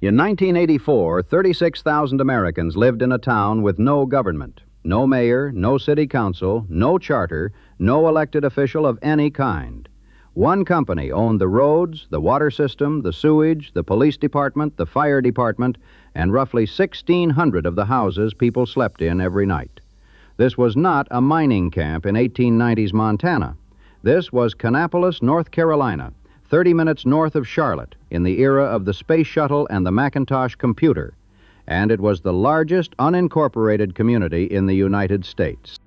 In 1984, 36,000 Americans lived in a town with no government, no mayor, no city council, no charter, no elected official of any kind. One company owned the roads, the water system, the sewage, the police department, the fire department, and roughly 1,600 of the houses people slept in every night. This was not a mining camp in 1890s Montana. This was Kannapolis, North Carolina, 30 minutes north of Charlotte, in the era of the space shuttle and the Macintosh computer, and it was the largest unincorporated community in the United States.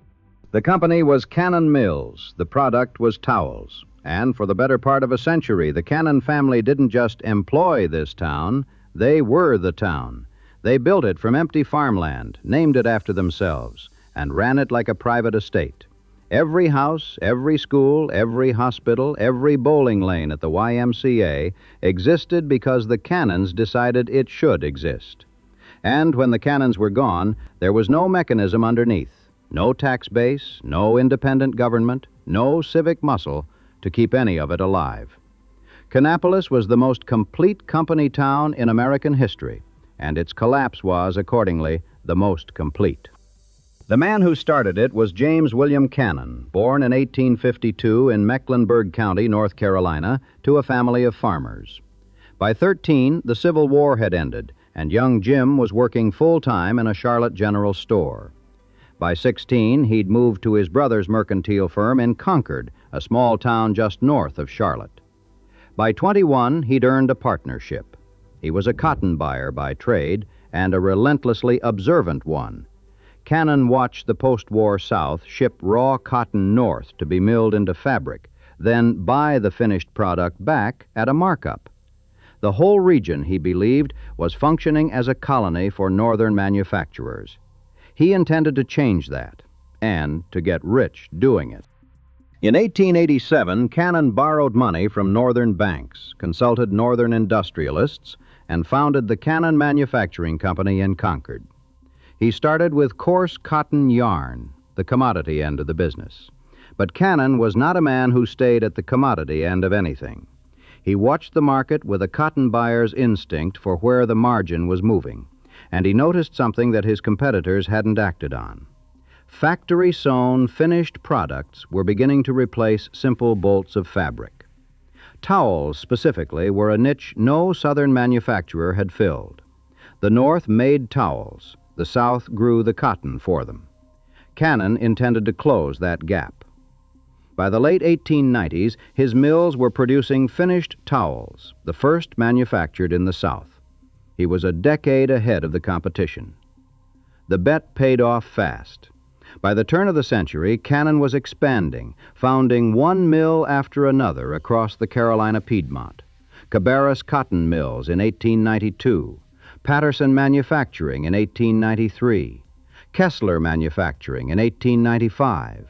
The company was Cannon Mills. The product was towels. And for the better part of a century, the Cannon family didn't just employ this town, they were the town. They built it from empty farmland, named it after themselves, and ran it like a private estate. Every house, every school, every hospital, every bowling lane at the YMCA existed because the Cannons decided it should exist. And when the Cannons were gone, there was no mechanism underneath, no tax base, no independent government, no civic muscle to keep any of it alive. Kannapolis was the most complete company town in American history, and its collapse was, accordingly, the most complete. The man who started it was James William Cannon, born in 1852 in Mecklenburg County, North Carolina, to a family of farmers. By 13, the Civil War had ended, and young Jim was working full-time in a Charlotte general store. By 16, he'd moved to his brother's mercantile firm in Concord, a small town just north of Charlotte. By 21, he'd earned a partnership. He was a cotton buyer by trade, and a relentlessly observant one. Cannon watched the post-war South ship raw cotton north to be milled into fabric, then buy the finished product back at a markup. The whole region, he believed, was functioning as a colony for northern manufacturers. He intended to change that, and to get rich doing it. In 1887, Cannon borrowed money from northern banks, consulted northern industrialists, and founded the Cannon Manufacturing Company in Concord. He started with coarse cotton yarn, the commodity end of the business. But Cannon was not a man who stayed at the commodity end of anything. He watched the market with a cotton buyer's instinct for where the margin was moving, and he noticed something that his competitors hadn't acted on. Factory-sewn, finished products were beginning to replace simple bolts of fabric. Towels, specifically, were a niche no Southern manufacturer had filled. The North made towels. The South grew the cotton for them. Cannon intended to close that gap. By the late 1890s, his mills were producing finished towels, the first manufactured in the South. He was a decade ahead of the competition. The bet paid off fast. By the turn of the century, Cannon was expanding, founding one mill after another across the Carolina Piedmont. Cabarrus Cotton Mills in 1892, Patterson Manufacturing in 1893, Kessler Manufacturing in 1895,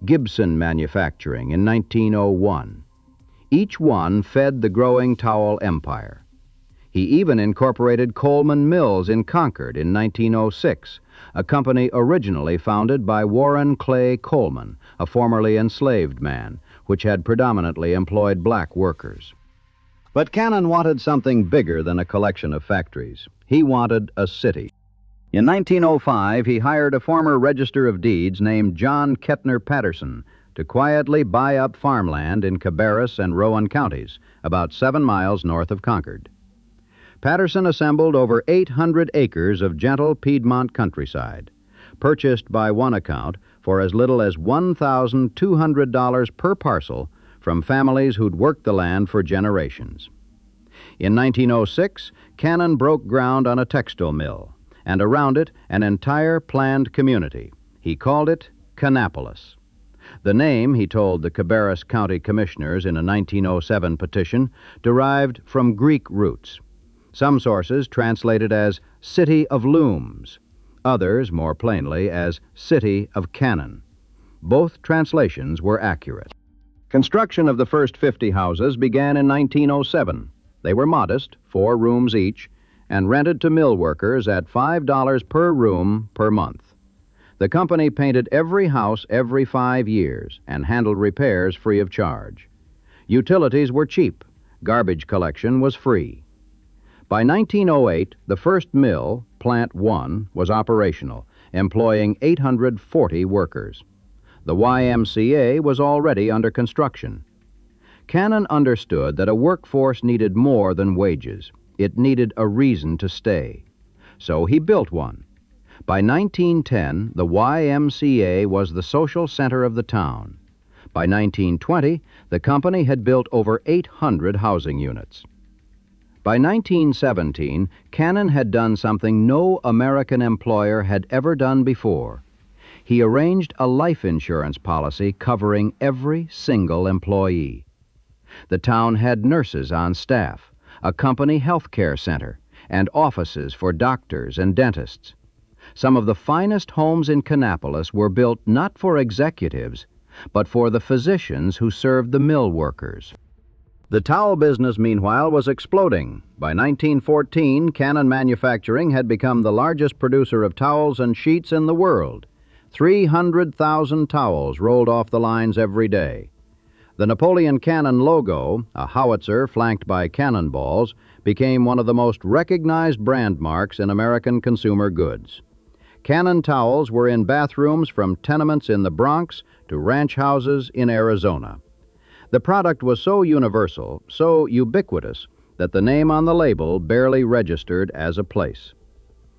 Gibson Manufacturing in 1901. Each one fed the growing towel empire. He even incorporated Coleman Mills in Concord in 1906, a company originally founded by Warren Clay Coleman, a formerly enslaved man, which had predominantly employed black workers. But Cannon wanted something bigger than a collection of factories. He wanted a city. In 1905, he hired a former Register of Deeds named John Kettner Patterson to quietly buy up farmland in Cabarrus and Rowan counties, about 7 miles north of Concord. Patterson assembled over 800 acres of gentle Piedmont countryside, purchased by one account for as little as $1,200 per parcel from families who'd worked the land for generations. In 1906, Cannon broke ground on a textile mill, and around it an entire planned community. He called it Kannapolis. The name, he told the Cabarrus County Commissioners in a 1907 petition, derived from Greek roots. Some sources translate it as City of Looms, others, more plainly, as City of Cannon. Both translations were accurate. Construction of the first 50 houses began in 1907. They were modest, 4 rooms each, and rented to mill workers at $5 per room per month. The company painted every house every 5 years and handled repairs free of charge. Utilities were cheap. Garbage collection was free. By 1908, the first mill, Plant 1, was operational, employing 840 workers. The YMCA was already under construction. Cannon understood that a workforce needed more than wages. It needed a reason to stay. So he built one. By 1910, the YMCA was the social center of the town. By 1920, the company had built over 800 housing units. By 1917, Cannon had done something no American employer had ever done before. He arranged a life insurance policy covering every single employee. The town had nurses on staff, a company health care center, and offices for doctors and dentists. Some of the finest homes in Kannapolis were built not for executives, but for the physicians who served the mill workers. The towel business, meanwhile, was exploding. By 1914, Cannon Manufacturing had become the largest producer of towels and sheets in the world. 300,000 towels rolled off the lines every day. The Napoleon Cannon logo, a howitzer flanked by cannonballs, became one of the most recognized brand marks in American consumer goods. Cannon towels were in bathrooms from tenements in the Bronx to ranch houses in Arizona. The product was so universal, so ubiquitous, that the name on the label barely registered as a place.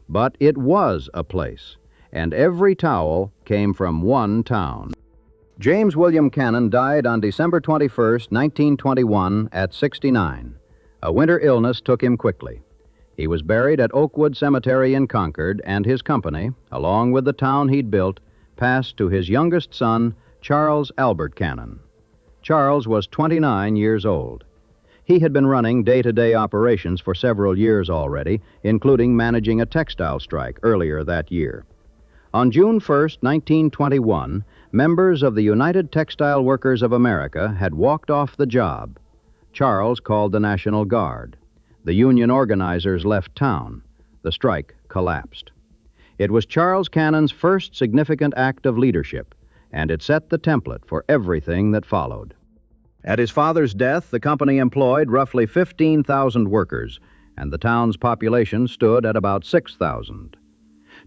But it was a place, and every towel came from one town. James William Cannon died on December 21, 1921, at 69. A winter illness took him quickly. He was buried at Oakwood Cemetery in Concord, and his company, along with the town he'd built, passed to his youngest son, Charles Albert Cannon. Charles was 29 years old. He had been running day-to-day operations for several years already, including managing a textile strike earlier that year. On June 1, 1921, members of the United Textile Workers of America had walked off the job. Charles called the National Guard. The union organizers left town. The strike collapsed. It was Charles Cannon's first significant act of leadership, and it set the template for everything that followed. At his father's death, the company employed roughly 15,000 workers, and the town's population stood at about 6,000.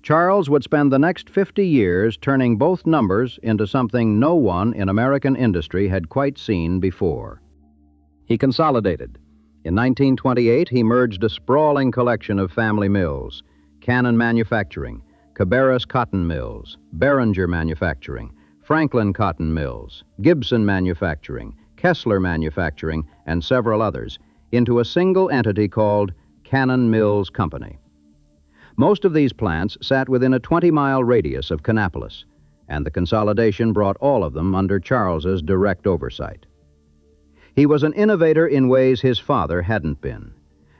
Charles would spend the next 50 years turning both numbers into something no one in American industry had quite seen before. He consolidated. In 1928, he merged a sprawling collection of family mills: Cannon Manufacturing, Cabarrus Cotton Mills, Behringer Manufacturing, Franklin Cotton Mills, Gibson Manufacturing, Kessler Manufacturing, and several others, into a single entity called Cannon Mills Company. Most of these plants sat within a 20-mile radius of Kannapolis, and the consolidation brought all of them under Charles's direct oversight. He was an innovator in ways his father hadn't been.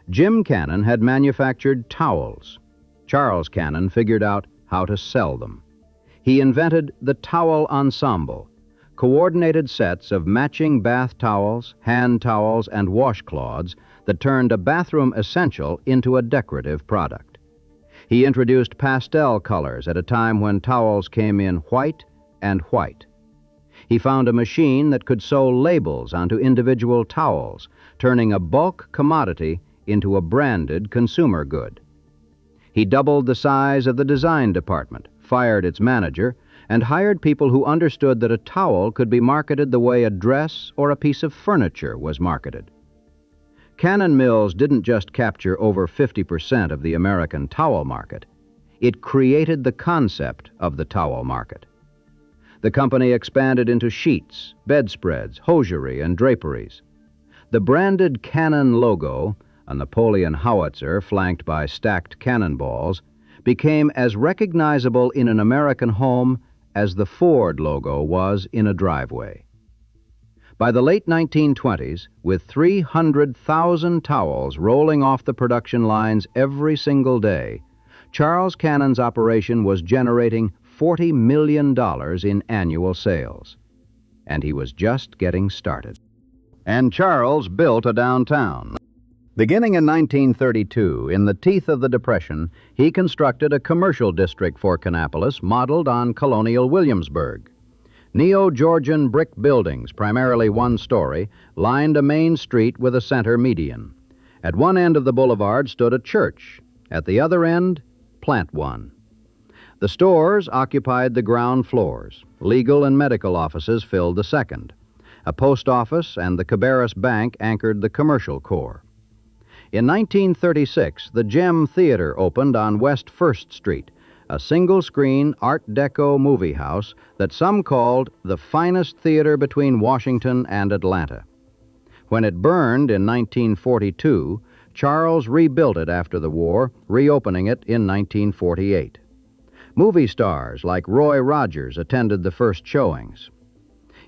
Jim Cannon had manufactured towels. Charles Cannon figured out how to sell them. He invented the towel ensemble, coordinated sets of matching bath towels, hand towels, and washcloths that turned a bathroom essential into a decorative product. He introduced pastel colors at a time when towels came in white and white. He found a machine that could sew labels onto individual towels, turning a bulk commodity into a branded consumer good. He doubled the size of the design department, fired its manager, and hired people who understood that a towel could be marketed the way a dress or a piece of furniture was marketed. Cannon Mills didn't just capture over 50% of the American towel market. It created the concept of the towel market. The company expanded into sheets, bedspreads, hosiery, and draperies. The branded Cannon logo, a Napoleon howitzer flanked by stacked cannonballs, became as recognizable in an American home as the Ford logo was in a driveway. By the late 1920s, with 300,000 towels rolling off the production lines every single day, Charles Cannon's operation was generating $40 million in annual sales. And he was just getting started. And Charles built a downtown. Beginning in 1932, in the teeth of the Depression, he constructed a commercial district for Kannapolis modeled on Colonial Williamsburg. Neo-Georgian brick buildings, primarily one story, lined a main street with a center median. At one end of the boulevard stood a church. At the other end, plant one. The stores occupied the ground floors. Legal and medical offices filled the second. A post office and the Cabarrus Bank anchored the commercial core. In 1936, the Gem Theater opened on West 1st Street, a single-screen Art Deco movie house that some called the finest theater between Washington and Atlanta. When it burned in 1942, Charles rebuilt it after the war, reopening it in 1948. Movie stars like Roy Rogers attended the first showings.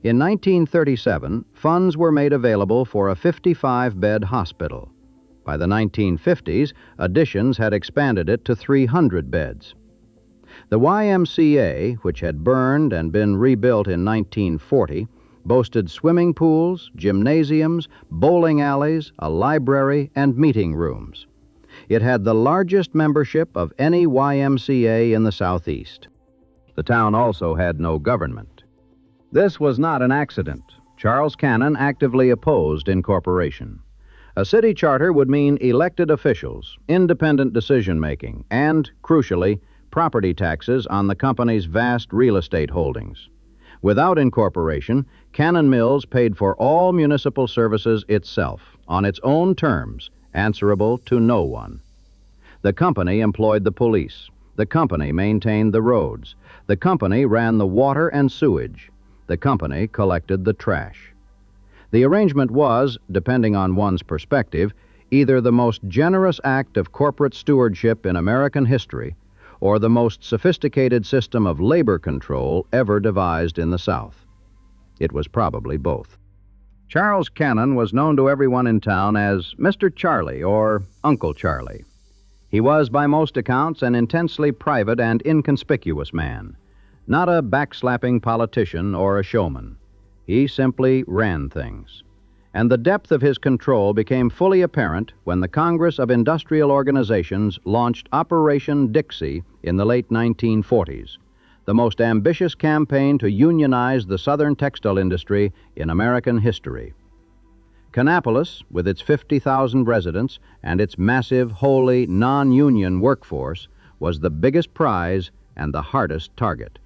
In 1937, funds were made available for a 55-bed hospital. By the 1950s, additions had expanded it to 300 beds. The YMCA, which had burned and been rebuilt in 1940, boasted swimming pools, gymnasiums, bowling alleys, a library, and meeting rooms. It had the largest membership of any YMCA in the Southeast. The town also had no government. This was not an accident. Charles Cannon actively opposed incorporation. A city charter would mean elected officials, independent decision-making, and, crucially, property taxes on the company's vast real estate holdings. Without incorporation, Cannon Mills paid for all municipal services itself, on its own terms, answerable to no one. The company employed the police. The company maintained the roads. The company ran the water and sewage. The company collected the trash. The arrangement was, depending on one's perspective, either the most generous act of corporate stewardship in American history or the most sophisticated system of labor control ever devised in the South. It was probably both. Charles Cannon was known to everyone in town as Mr. Charlie or Uncle Charlie. He was, by most accounts, an intensely private and inconspicuous man, not a backslapping politician or a showman. He simply ran things. And the depth of his control became fully apparent when the Congress of Industrial Organizations launched Operation Dixie in the late 1940s, the most ambitious campaign to unionize the Southern textile industry in American history. Kannapolis, with its 50,000 residents and its massive, wholly non-union workforce, was the biggest prize and the hardest target.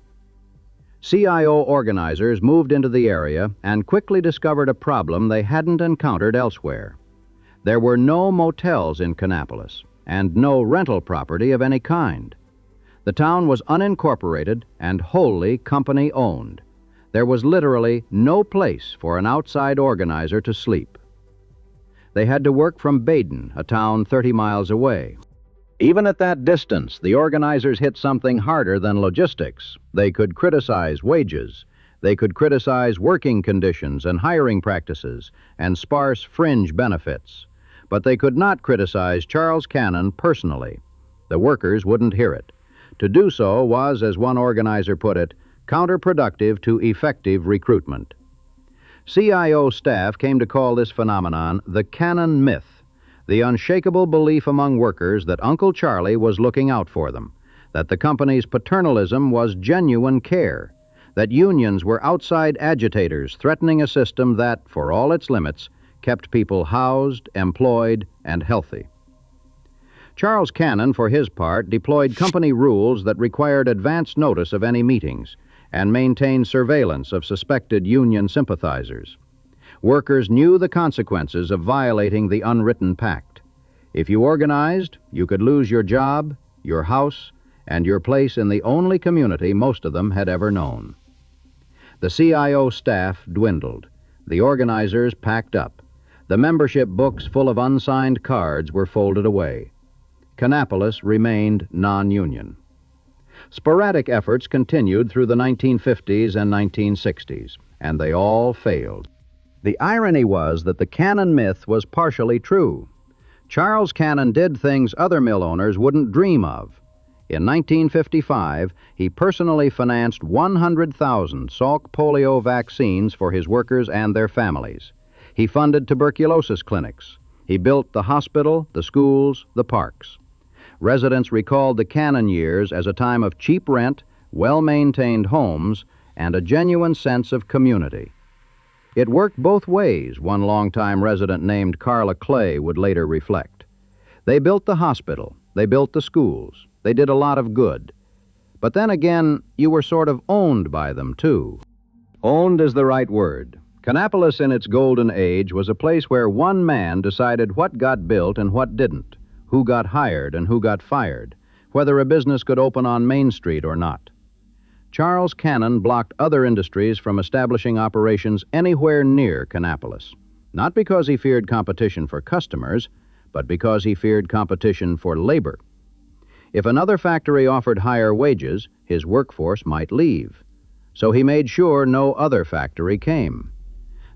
CIO organizers moved into the area and quickly discovered a problem they hadn't encountered elsewhere. There were no motels in Kannapolis and no rental property of any kind. The town was unincorporated and wholly company-owned. There was literally no place for an outside organizer to sleep. They had to work from Baden, a town 30 miles away. Even at that distance, the organizers hit something harder than logistics. They could criticize wages. They could criticize working conditions and hiring practices and sparse fringe benefits. But they could not criticize Charles Cannon personally. The workers wouldn't hear it. To do so was, as one organizer put it, counterproductive to effective recruitment. CIO staff came to call this phenomenon the Cannon myth, the unshakable belief among workers that Uncle Charlie was looking out for them, that the company's paternalism was genuine care, that unions were outside agitators threatening a system that, for all its limits, kept people housed, employed, and healthy. Charles Cannon, for his part, deployed company rules that required advance notice of any meetings and maintained surveillance of suspected union sympathizers. Workers knew the consequences of violating the unwritten pact. If you organized, you could lose your job, your house, and your place in the only community most of them had ever known. The CIO staff dwindled. The organizers packed up. The membership books full of unsigned cards were folded away. Kannapolis remained non-union. Sporadic efforts continued through the 1950s and 1960s, and they all failed. The irony was that the Cannon myth was partially true. Charles Cannon did things other mill owners wouldn't dream of. In 1955, he personally financed 100,000 Salk polio vaccines for his workers and their families. He funded tuberculosis clinics. He built the hospital, the schools, the parks. Residents recalled the Cannon years as a time of cheap rent, well-maintained homes, and a genuine sense of community. It worked both ways, one longtime resident named Carla Clay would later reflect. They built the hospital, they built the schools, they did a lot of good. But then again, you were sort of owned by them, too. Owned is the right word. Kannapolis in its golden age was a place where one man decided what got built and what didn't, who got hired and who got fired, whether a business could open on Main Street or not. Charles Cannon blocked other industries from establishing operations anywhere near Kannapolis, not because he feared competition for customers, but because he feared competition for labor. If another factory offered higher wages, his workforce might leave. So he made sure no other factory came.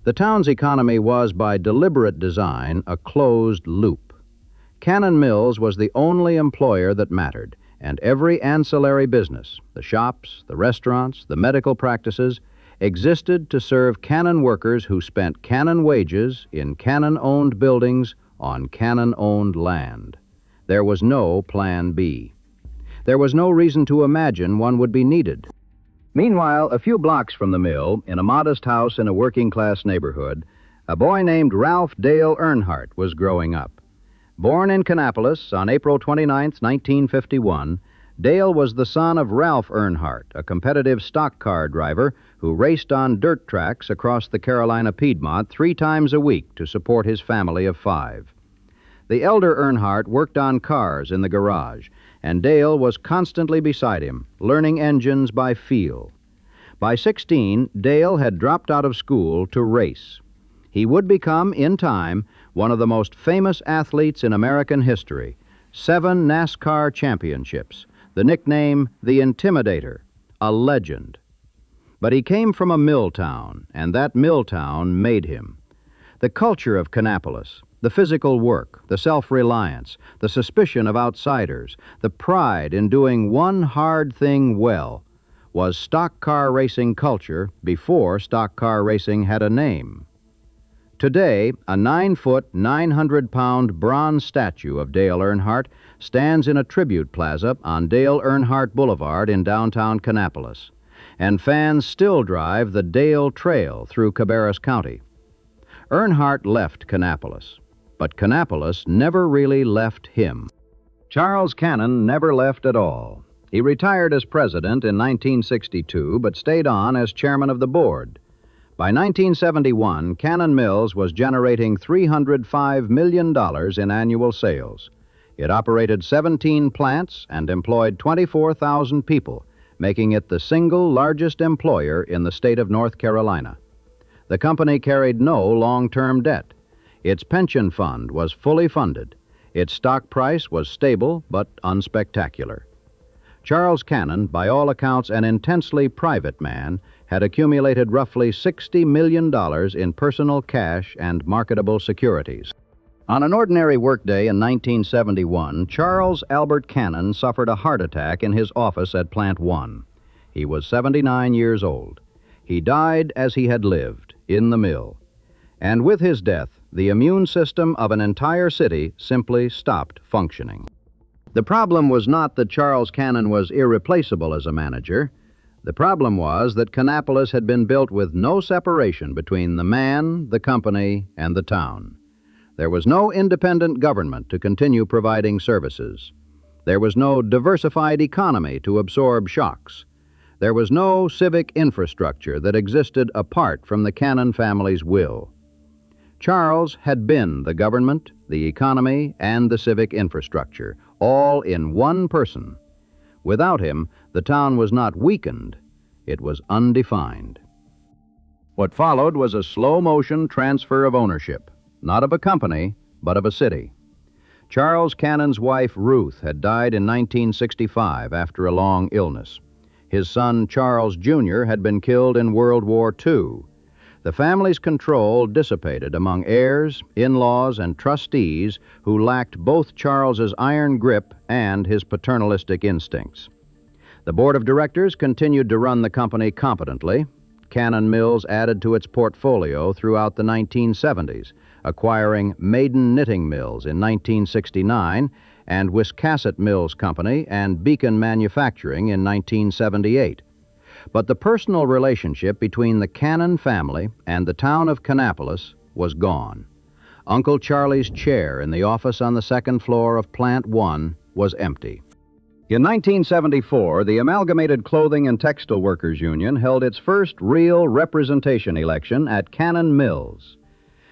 The town's economy was, by deliberate design, a closed loop. Cannon Mills was the only employer that mattered, and every ancillary business, the shops, the restaurants, the medical practices, existed to serve Cannon workers who spent Cannon wages in Cannon-owned buildings on Cannon-owned land. There was no Plan B. There was no reason to imagine one would be needed. Meanwhile, a few blocks from the mill, in a modest house in a working-class neighborhood, a boy named Ralph Dale Earnhardt was growing up. Born in Kannapolis on April 29, 1951, Dale was the son of Ralph Earnhardt, a competitive stock car driver who raced on dirt tracks across the Carolina Piedmont 3 times a week to support his family of 5. The elder Earnhardt worked on cars in the garage, and Dale was constantly beside him, learning engines by feel. By 16, Dale had dropped out of school to race. He would become, in time, one of the most famous athletes in American history. 7 NASCAR championships, the nickname The Intimidator, a legend. But he came from a mill town, and that mill town made him. The culture of Kannapolis, the physical work, the self-reliance, the suspicion of outsiders, the pride in doing one hard thing well, was stock car racing culture before stock car racing had a name. Today, a 9-foot, 900-pound bronze statue of Dale Earnhardt stands in a tribute plaza on Dale Earnhardt Boulevard in downtown Kannapolis, and fans still drive the Dale Trail through Cabarrus County. Earnhardt left Kannapolis, but Kannapolis never really left him. Charles Cannon never left at all. He retired as president in 1962, but stayed on as chairman of the board. By 1971, Cannon Mills was generating $305 million in annual sales. It operated 17 plants and employed 24,000 people, making it the single largest employer in the state of North Carolina. The company carried no long-term debt. Its pension fund was fully funded. Its stock price was stable but unspectacular. Charles Cannon, by all accounts an intensely private man, had accumulated roughly $60 million in personal cash and marketable securities. On an ordinary workday in 1971, Charles Albert Cannon suffered a heart attack in his office at Plant 1. He was 79 years old. He died as he had lived, in the mill. And with his death, the immune system of an entire city simply stopped functioning. The problem was not that Charles Cannon was irreplaceable as a manager. The problem was that Kannapolis had been built with no separation between the man, the company, and the town. There was no independent government to continue providing services. There was no diversified economy to absorb shocks. There was no civic infrastructure that existed apart from the Cannon family's will. Charles had been the government, the economy, and the civic infrastructure, all in one person. Without him, the town was not weakened, it was undefined. What followed was a slow-motion transfer of ownership, not of a company, but of a city. Charles Cannon's wife, Ruth, had died in 1965 after a long illness. His son, Charles Jr., had been killed in World War II. The family's control dissipated among heirs, in-laws, and trustees who lacked both Charles's iron grip and his paternalistic instincts. The board of directors continued to run the company competently. Cannon Mills added to its portfolio throughout the 1970s, acquiring Maiden Knitting Mills in 1969 and Wiscasset Mills Company and Beacon Manufacturing in 1978. But the personal relationship between the Cannon family and the town of Kannapolis was gone. Uncle Charlie's chair in the office on the second floor of Plant 1 was empty. In 1974, the Amalgamated Clothing and Textile Workers Union held its first real representation election at Cannon Mills.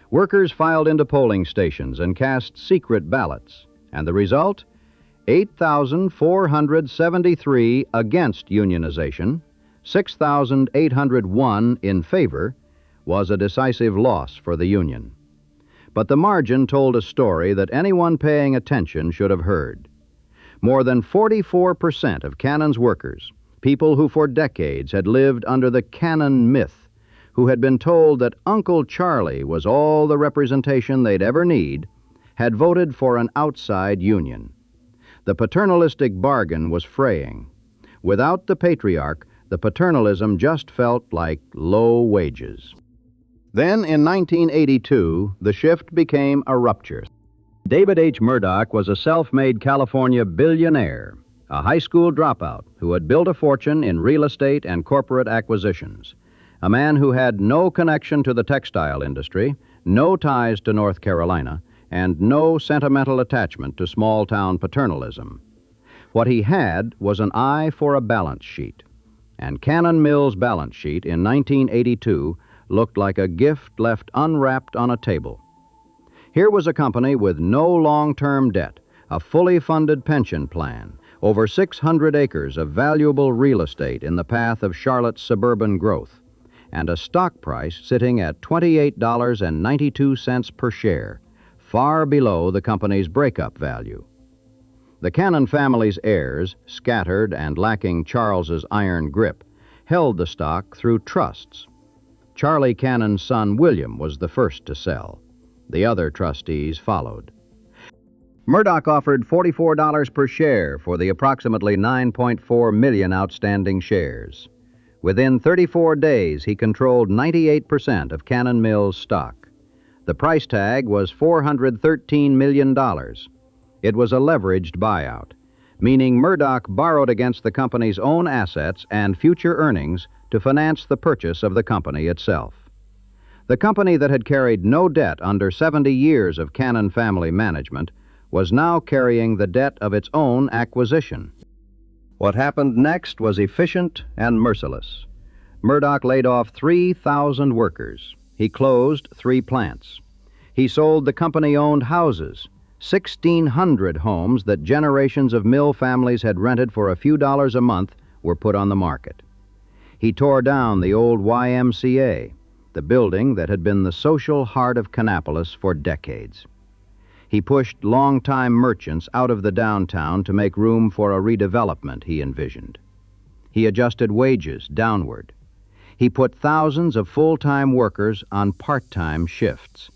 Workers filed into polling stations and cast secret ballots, and the result? 8,473 against unionization, 6,801 in favor, was a decisive loss for the union. But the margin told a story that anyone paying attention should have heard. More than 44% of Cannon's workers, people who for decades had lived under the Cannon myth, who had been told that Uncle Charlie was all the representation they'd ever need, had voted for an outside union. The paternalistic bargain was fraying. Without the patriarch, the paternalism just felt like low wages. Then, in 1982, the shift became a rupture. David H. Murdoch was a self-made California billionaire, a high school dropout who had built a fortune in real estate and corporate acquisitions, a man who had no connection to the textile industry, no ties to North Carolina, and no sentimental attachment to small-town paternalism. What he had was an eye for a balance sheet, and Cannon Mills' balance sheet in 1982 looked like a gift left unwrapped on a table. Here was a company with no long-term debt, a fully funded pension plan, over 600 acres of valuable real estate in the path of Charlotte's suburban growth, and a stock price sitting at $28.92 per share, far below the company's breakup value. The Cannon family's heirs, scattered and lacking Charles's iron grip, held the stock through trusts. Charlie Cannon's son William was the first to sell. The other trustees followed. Murdoch offered $44 per share for the approximately 9.4 million outstanding shares. Within 34 days, he controlled 98% of Cannon Mills' stock. The price tag was $413 million. It was a leveraged buyout, meaning Murdoch borrowed against the company's own assets and future earnings to finance the purchase of the company itself. The company that had carried no debt under 70 years of Cannon family management was now carrying the debt of its own acquisition. What happened next was efficient and merciless. Murdoch laid off 3,000 workers. He closed 3 plants. He sold the company-owned houses, 1,600 homes that generations of mill families had rented for a few dollars a month were put on the market. He tore down the old YMCA, the building that had been the social heart of Kannapolis for decades. He pushed long-time merchants out of the downtown to make room for a redevelopment he envisioned. He adjusted wages downward. He put thousands of full-time workers on part-time shifts.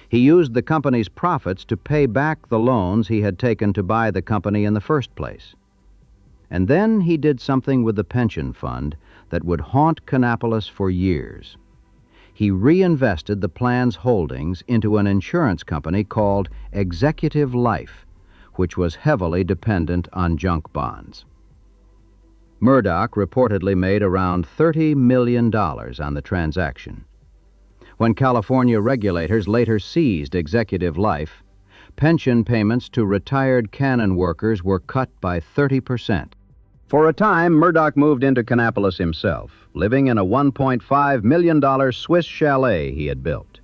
He used the company's profits to pay back the loans he had taken to buy the company in the first place. And then he did something with the pension fund that would haunt Kannapolis for years. He reinvested the plan's holdings into an insurance company called Executive Life, which was heavily dependent on junk bonds. Murdoch reportedly made around $30 million on the transaction. When California regulators later seized Executive Life, pension payments to retired Cannon workers were cut by 30%. For a time, Murdoch moved into Kannapolis himself, living in a $1.5 million Swiss chalet he had built.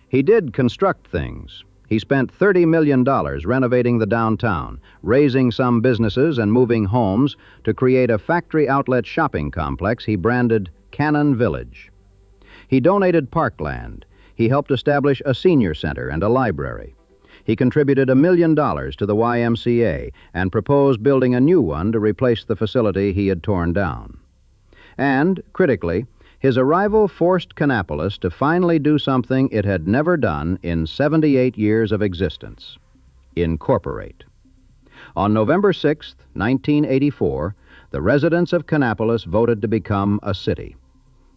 He did construct things. He spent $30 million renovating the downtown, raising some businesses and moving homes to create a factory outlet shopping complex he branded Cannon Village. He donated parkland. He helped establish a senior center and a library. He contributed $1 million to the YMCA and proposed building a new one to replace the facility he had torn down. And, critically, his arrival forced Kannapolis to finally do something it had never done in 78 years of existence: incorporate. On November 6, 1984, the residents of Kannapolis voted to become a city.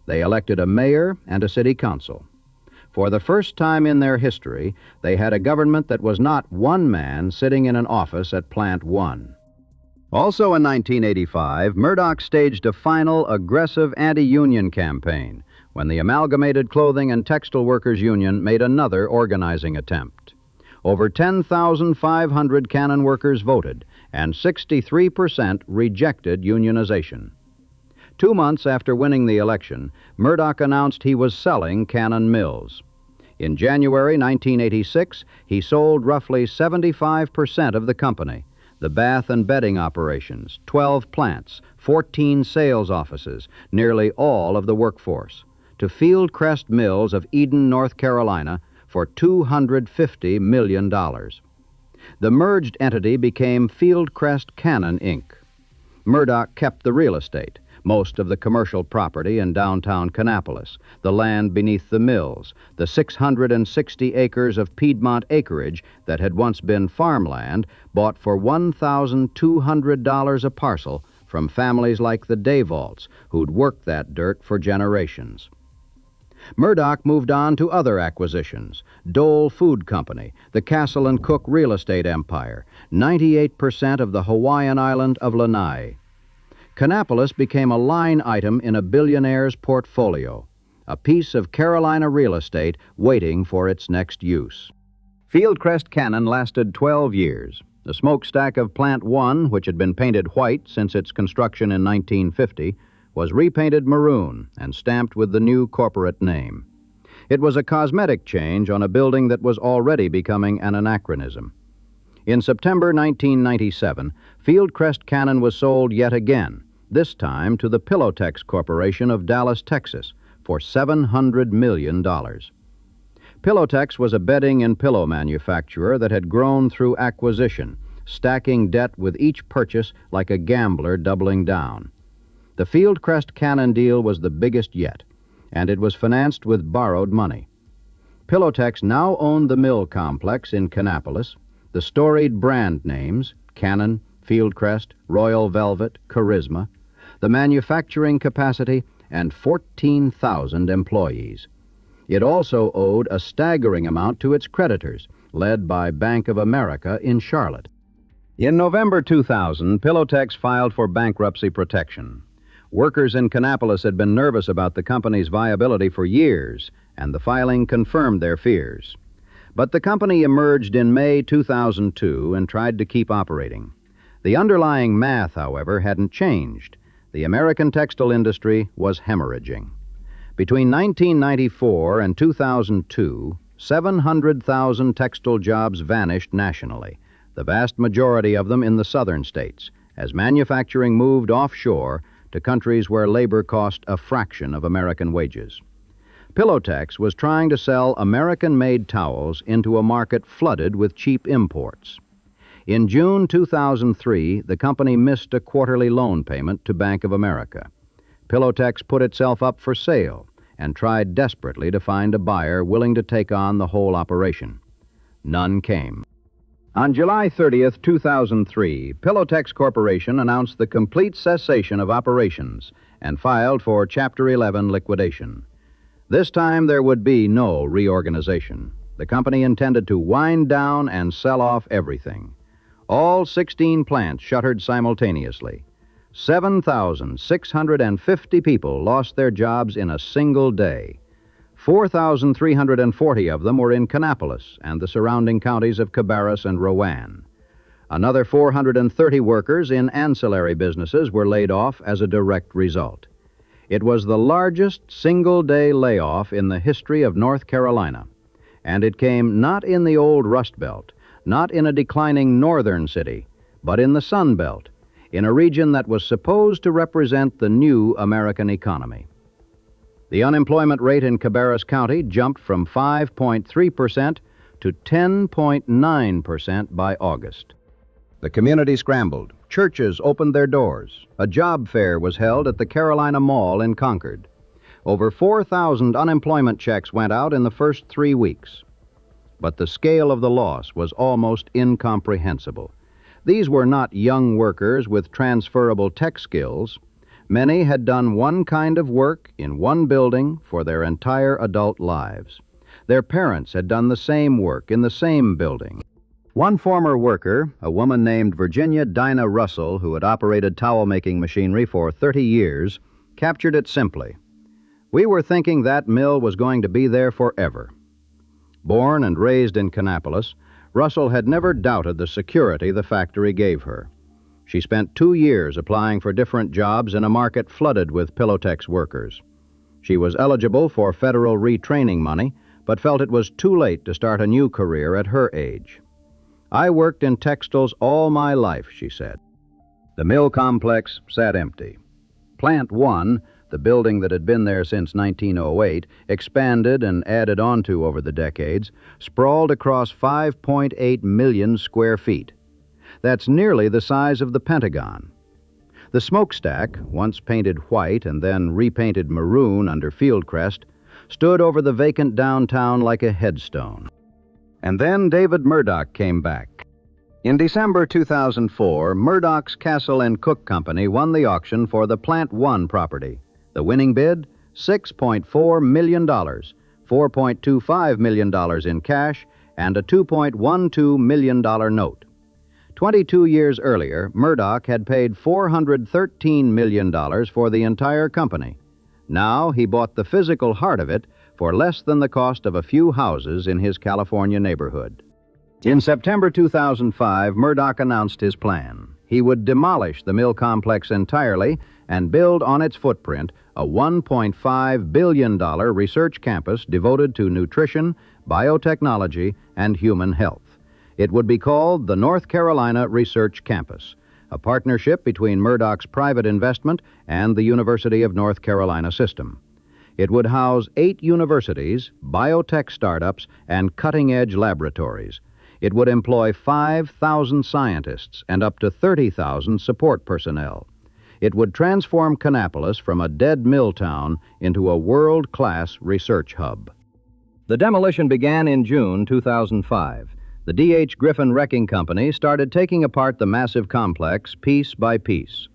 They elected a mayor and a city council. For the first time in their history, they had a government that was not one man sitting in an office at Plant 1. Also in 1985, Murdoch staged a final aggressive anti-union campaign when the Amalgamated Clothing and Textile Workers Union made another organizing attempt. Over 10,500 cannon workers voted, and 63% rejected unionization. 2 months after winning the election, Murdoch announced he was selling Cannon Mills. In January 1986, he sold roughly 75% of the company, the bath and bedding operations, 12 plants, 14 sales offices, nearly all of the workforce, to Fieldcrest Mills of Eden, North Carolina, for $250 million. The merged entity became Fieldcrest Cannon, Inc. Murdoch kept the real estate, most of the commercial property in downtown Kannapolis, the land beneath the mills, the 660 acres of Piedmont acreage that had once been farmland, bought for $1,200 a parcel from families like the Davalts, who'd worked that dirt for generations. Murdoch moved on to other acquisitions: Dole Food Company, the Castle and Cook real estate empire, 98% of the Hawaiian island of Lanai. Kannapolis became a line item in a billionaire's portfolio, a piece of Carolina real estate waiting for its next use. Fieldcrest Cannon lasted 12 years. The smokestack of Plant 1, which had been painted white since its construction in 1950, was repainted maroon and stamped with the new corporate name. It was a cosmetic change on a building that was already becoming an anachronism. In September 1997, Fieldcrest Cannon was sold yet again, this time to the Pillowtex Corporation of Dallas, Texas, for $700 million. Pillowtex was a bedding and pillow manufacturer that had grown through acquisition, stacking debt with each purchase like a gambler doubling down. The Fieldcrest Cannon deal was the biggest yet, and it was financed with borrowed money. Pillowtex now owned the mill complex in Kannapolis, the storied brand names, Cannon, Fieldcrest, Royal Velvet, Charisma, the manufacturing capacity, and 14,000 employees. It also owed a staggering amount to its creditors, led by Bank of America in Charlotte. In November 2000, Pillowtex filed for bankruptcy protection. Workers in Kannapolis had been nervous about the company's viability for years, and the filing confirmed their fears. But the company emerged in May 2002 and tried to keep operating. The underlying math, however, hadn't changed. The American textile industry was hemorrhaging. Between 1994 and 2002, 700,000 textile jobs vanished nationally, the vast majority of them in the southern states, as manufacturing moved offshore to countries where labor cost a fraction of American wages. Pillowtex was trying to sell American-made towels into a market flooded with cheap imports. In June 2003, the company missed a quarterly loan payment to Bank of America. Pillowtex put itself up for sale and tried desperately to find a buyer willing to take on the whole operation. None came. On July 30th, 2003, Pillowtex Corporation announced the complete cessation of operations and filed for Chapter 11 liquidation. This time there would be no reorganization. The company intended to wind down and sell off everything. All 16 plants shuttered simultaneously. 7,650 people lost their jobs in a single day. 4,340 of them were in Kannapolis and the surrounding counties of Cabarrus and Rowan. Another 430 workers in ancillary businesses were laid off as a direct result. It was the largest single-day layoff in the history of North Carolina, and it came not in the old Rust Belt, not in a declining northern city, but in the Sun Belt, in a region that was supposed to represent the new American economy. The unemployment rate in Cabarrus County jumped from 5.3% to 10.9% by August. The community scrambled. Churches opened their doors. A job fair was held at the Carolina Mall in Concord. Over 4,000 unemployment checks went out in the first 3 weeks. But the scale of the loss was almost incomprehensible. These were not young workers with transferable tech skills. Many had done one kind of work in one building for their entire adult lives. Their parents had done the same work in the same building. One former worker, a woman named Virginia Dinah Russell, who had operated towel-making machinery for 30 years, captured it simply. We were thinking that mill was going to be there forever. Born and raised in Kannapolis, Russell had never doubted the security the factory gave her. She spent 2 years applying for different jobs in a market flooded with Pilotex workers. She was eligible for federal retraining money, but felt it was too late to start a new career at her age. "I worked in textiles all my life," she said. The mill complex sat empty. Plant 1, the building that had been there since 1908, expanded and added onto over the decades, sprawled across 5.8 million square feet. That's nearly the size of the Pentagon. The smokestack, once painted white and then repainted maroon under Fieldcrest, stood over the vacant downtown like a headstone. And then David Murdoch came back. In December 2004, Murdoch's Castle and Cook Company won the auction for the Plant 1 property. The winning bid, $6.4 million, $4.25 million in cash, and a $2.12 million note. 22 years earlier, Murdoch had paid $413 million for the entire company. Now he bought the physical heart of it for less than the cost of a few houses in his California neighborhood. In September 2005, Murdoch announced his plan. He would demolish the mill complex entirely and build on its footprint a $1.5 billion research campus devoted to nutrition, biotechnology, and human health. It would be called the North Carolina Research Campus, a partnership between Murdoch's private investment and the University of North Carolina system. It would house 8 universities, biotech startups, and cutting-edge laboratories. It would employ 5,000 scientists and up to 30,000 support personnel. It would transform Kannapolis from a dead mill town into a world-class research hub. The demolition began in June 2005. The D.H. Griffin Wrecking Company started taking apart the massive complex piece by piece.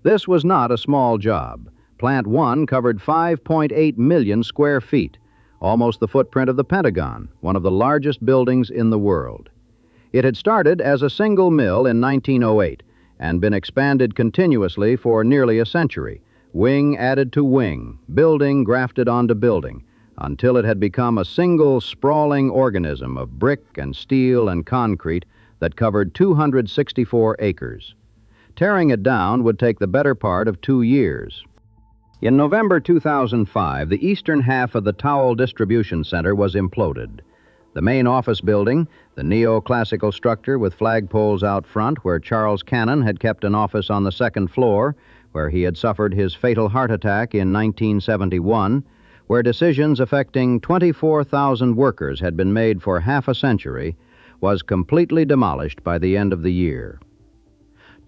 This was not a small job. Plant 1 covered 5.8 million square feet, almost the footprint of the Pentagon, one of the largest buildings in the world. It had started as a single mill in 1908 and been expanded continuously for nearly a century, wing added to wing, building grafted onto building, until it had become a single sprawling organism of brick and steel and concrete that covered 264 acres. Tearing it down would take the better part of 2 years. In November 2005, the eastern half of the Towel Distribution Center was imploded. The main office building, the neoclassical structure with flagpoles out front where Charles Cannon had kept an office on the second floor, where he had suffered his fatal heart attack in 1971, where decisions affecting 24,000 workers had been made for half a century, was completely demolished by the end of the year.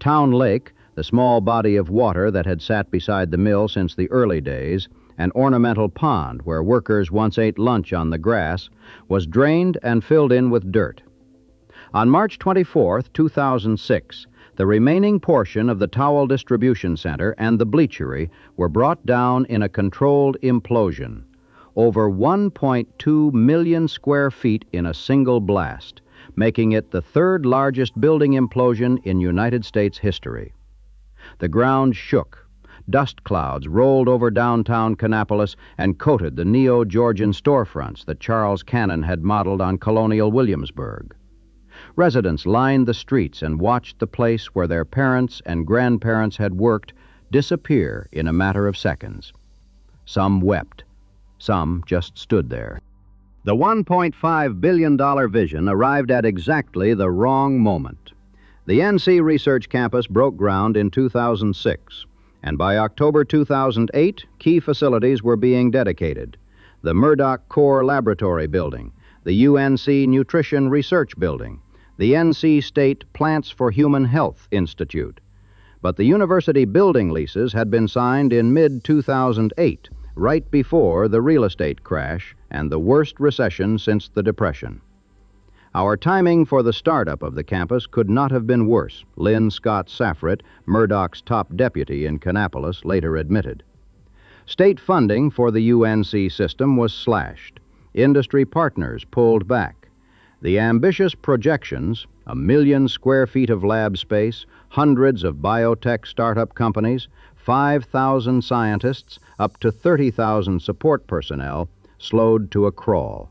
Town Lake, the small body of water that had sat beside the mill since the early days, an ornamental pond where workers once ate lunch on the grass, was drained and filled in with dirt. On March 24, 2006, the remaining portion of the Towel Distribution Center and the bleachery were brought down in a controlled implosion. Over 1.2 million square feet in a single blast, making it the third largest building implosion in United States history. The ground shook. Dust clouds rolled over downtown Kannapolis and coated the neo-Georgian storefronts that Charles Cannon had modeled on Colonial Williamsburg. Residents lined the streets and watched the place where their parents and grandparents had worked disappear in a matter of seconds. Some wept. Some just stood there. The $1.5 billion vision arrived at exactly the wrong moment. The NC Research Campus broke ground in 2006, and by October 2008, key facilities were being dedicated. The Murdoch Core Laboratory Building, the UNC Nutrition Research Building, the NC State Plants for Human Health Institute. But the university building leases had been signed in mid-2008, right before the real estate crash and the worst recession since the Depression. Our timing for the startup of the campus could not have been worse, Lynn Scott Safrit, Murdoch's top deputy in Kannapolis, later admitted. State funding for the UNC system was slashed. Industry partners pulled back. The ambitious projections, 1 million square feet of lab space, hundreds of biotech startup companies, 5,000 scientists, up to 30,000 support personnel, slowed to a crawl.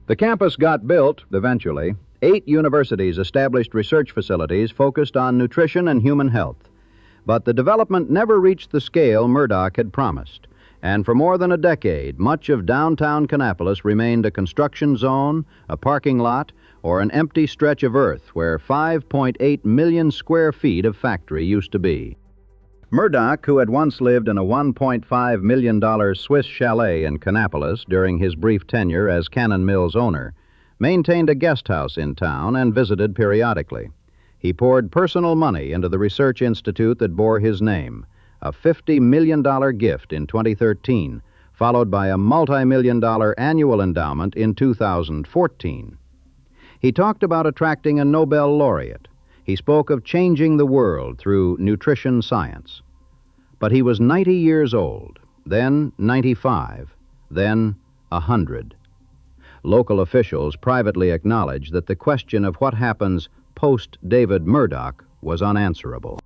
The campus got built eventually. 8 universities established research facilities focused on nutrition and human health. But the development never reached the scale Murdoch had promised. And for more than a decade, much of downtown Kannapolis remained a construction zone, a parking lot, or an empty stretch of earth where 5.8 million square feet of factory used to be. Murdoch, who had once lived in a $1.5 million Swiss chalet in Kannapolis during his brief tenure as Cannon Mill's owner, maintained a guest house in town and visited periodically. He poured personal money into the research institute that bore his name, a $50 million gift in 2013, followed by a multi-million-dollar annual endowment in 2014. He talked about attracting a Nobel laureate. He spoke of changing the world through nutrition science. But he was 90 years old, then 95, then 100. Local officials privately acknowledged that the question of what happens post-David Murdoch was unanswerable.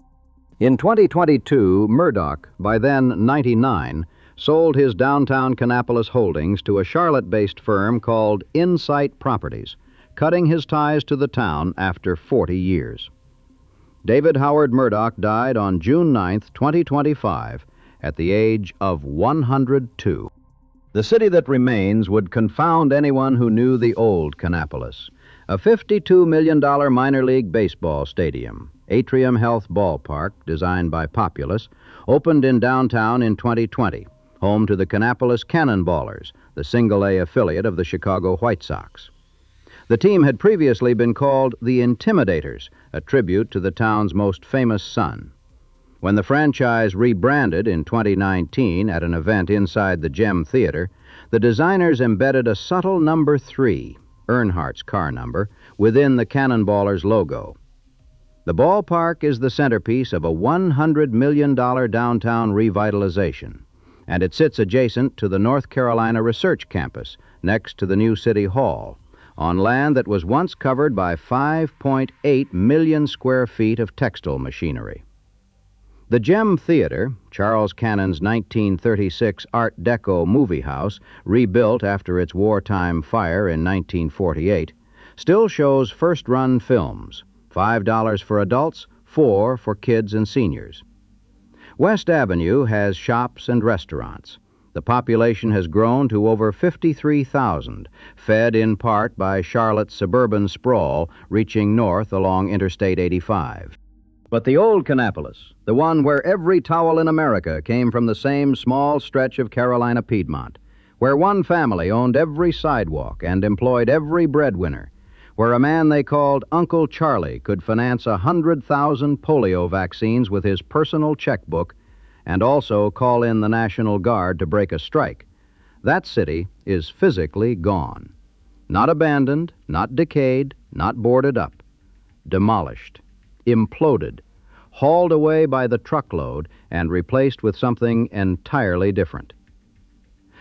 In 2022, Murdoch, by then 99, sold his downtown Kannapolis holdings to a Charlotte-based firm called Insight Properties, cutting his ties to the town after 40 years. David Howard Murdoch died on June 9, 2025, at the age of 102. The city that remains would confound anyone who knew the old Kannapolis. A $52 million minor league baseball stadium, Atrium Health Ballpark, designed by Populous, opened in downtown in 2020, home to the Kannapolis Cannonballers, the single-A affiliate of the Chicago White Sox. The team had previously been called the Intimidators, a tribute to the town's most famous son. When the franchise rebranded in 2019 at an event inside the Gem Theater, the designers embedded a subtle number 3, Earnhardt's car number, within the Cannonballers logo. The ballpark is the centerpiece of a $100 million downtown revitalization, and it sits adjacent to the North Carolina Research Campus, next to the new City Hall, on land that was once covered by 5.8 million square feet of textile machinery. The Gem Theater, Charles Cannon's 1936 Art Deco movie house, rebuilt after its wartime fire in 1948, still shows first-run films, $5 for adults, $4 for kids and seniors. West Avenue has shops and restaurants. The population has grown to over 53,000, fed in part by Charlotte's suburban sprawl reaching north along Interstate 85. But the old Kannapolis, the one where every towel in America came from the same small stretch of Carolina Piedmont, where one family owned every sidewalk and employed every breadwinner, where a man they called Uncle Charlie could finance 100,000 polio vaccines with his personal checkbook and also call in the National Guard to break a strike. That city is physically gone. Not abandoned, not decayed, not boarded up. Demolished, imploded, hauled away by the truckload and replaced with something entirely different.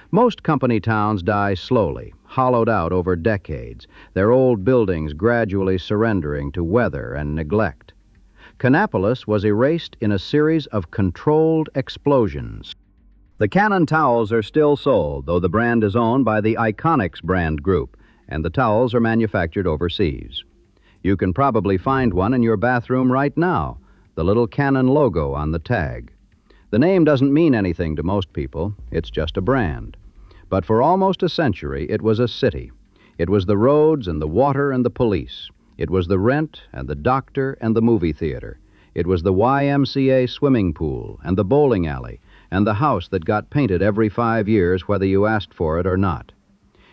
Most company towns die slowly, hollowed out over decades, their old buildings gradually surrendering to weather and neglect. Kannapolis was erased in a series of controlled explosions. The Cannon towels are still sold, though the brand is owned by the Iconics brand group, and the towels are manufactured overseas. You can probably find one in your bathroom right now, the little Cannon logo on the tag. The name doesn't mean anything to most people. It's just a brand. But for almost a century, it was a city. It was the roads and the water and the police. It was the rent and the doctor and the movie theater. It was the YMCA swimming pool and the bowling alley and the house that got painted every 5 years whether you asked for it or not.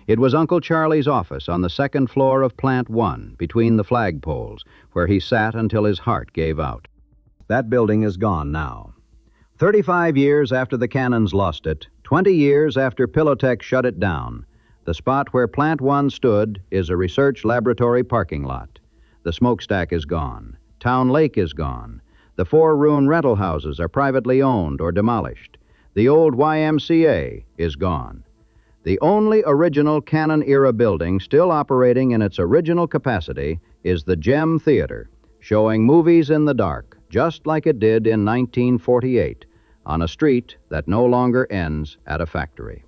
It was Uncle Charlie's office on the second floor of Plant 1, between the flagpoles, where he sat until his heart gave out. That building is gone now. 35 years after the Cannons lost it, 20 years after Pillowtech shut it down, the spot where Plant 1 stood is a research laboratory parking lot. The smokestack is gone. Town Lake is gone. The 4 ruined rental houses are privately owned or demolished. The old YMCA is gone. The only original Cannon-era building still operating in its original capacity is the Gem Theater, showing movies in the dark, just like it did in 1948, on a street that no longer ends at a factory.